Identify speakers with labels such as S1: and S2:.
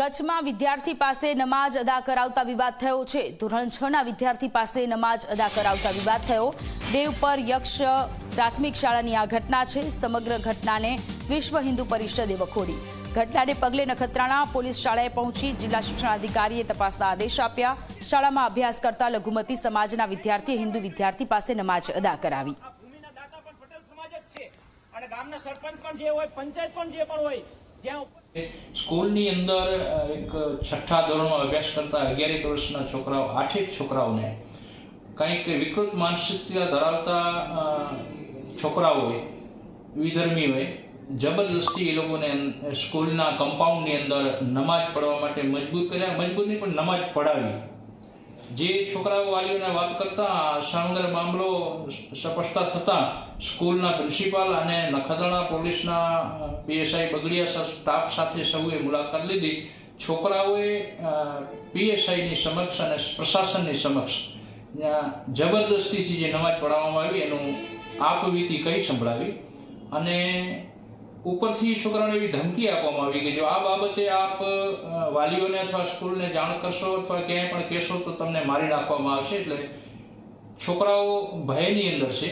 S1: કચ્છમાં વિદ્યાર્થી પાસે નમાજ અદા કરાવતા વિવાદ થયો છે। ધોરણ 6 ના વિદ્યાર્થી પાસે નમાજ અદા કરાવતા વિવાદ થયો। દેવ પર યક્ષ પ્રાથમિક શાળાની આ ઘટના છે। સમગ્ર ઘટનાને વિશ્વ હિન્દુ પરિષદે વખોડી। ઘટનાને પગલે નખત્રાણા પોલીસ શાળાએ પહોંચી જિલ્લા શિક્ષણાધિકારીએ તપાસના આદેશ આપ્યા। શાળામાં અભ્યાસ કરતા લઘુમતી સમાજના વિદ્યાર્થીએ હિન્દુ વિદ્યાર્થી પાસે નમાજ અદા કરાવી।
S2: સ્કૂલની અંદર એક છઠ્ઠા ધોરણમાં અભ્યાસ કરતા 11 વર્ષના છોકરાઓ 8 છોકરાઓને કંઈક વિકૃત માનસિકતા ધરાવતા છોકરાઓએ વિધર્મીઓએ જબરદસ્તી એ લોકોને સ્કૂલના કમ્પાઉન્ડની અંદર નમાજ પઢવા માટે મજબૂર કર્યા। મજબૂર નહીં પણ નમાજ પઢાવી। જે છોકરાઓ વાલીઓને વાત કરતા સમગ્ર મામલો સ્પષ્ટતા થતા સ્કૂલના પ્રિન્સિપાલ અને નખત્રાણા પોલીસના પીએસઆઈ બગડિયા સ્ટાફ સાથે સૌએ મુલાકાત લીધી। છોકરાઓએ પીએસઆઈની સમક્ષ અને પ્રશાસનની સમક્ષ જબરદસ્તીથી જે નમાજ પઢાવવામાં આવી એનું આપવીતી કહી સંભળાવી અને ઉપરથી છોકરાઓને એવી ધમકી આપવામાં આવી કે જો આ બાબતે આપ વાલીઓને અથવા સ્કૂલને જાણ કરશો અથવા ક્યાંય પણ કહેશો તો તમને મારી નાખવામાં આવશે। એટલે છોકરાઓ ભયની અંદર છે।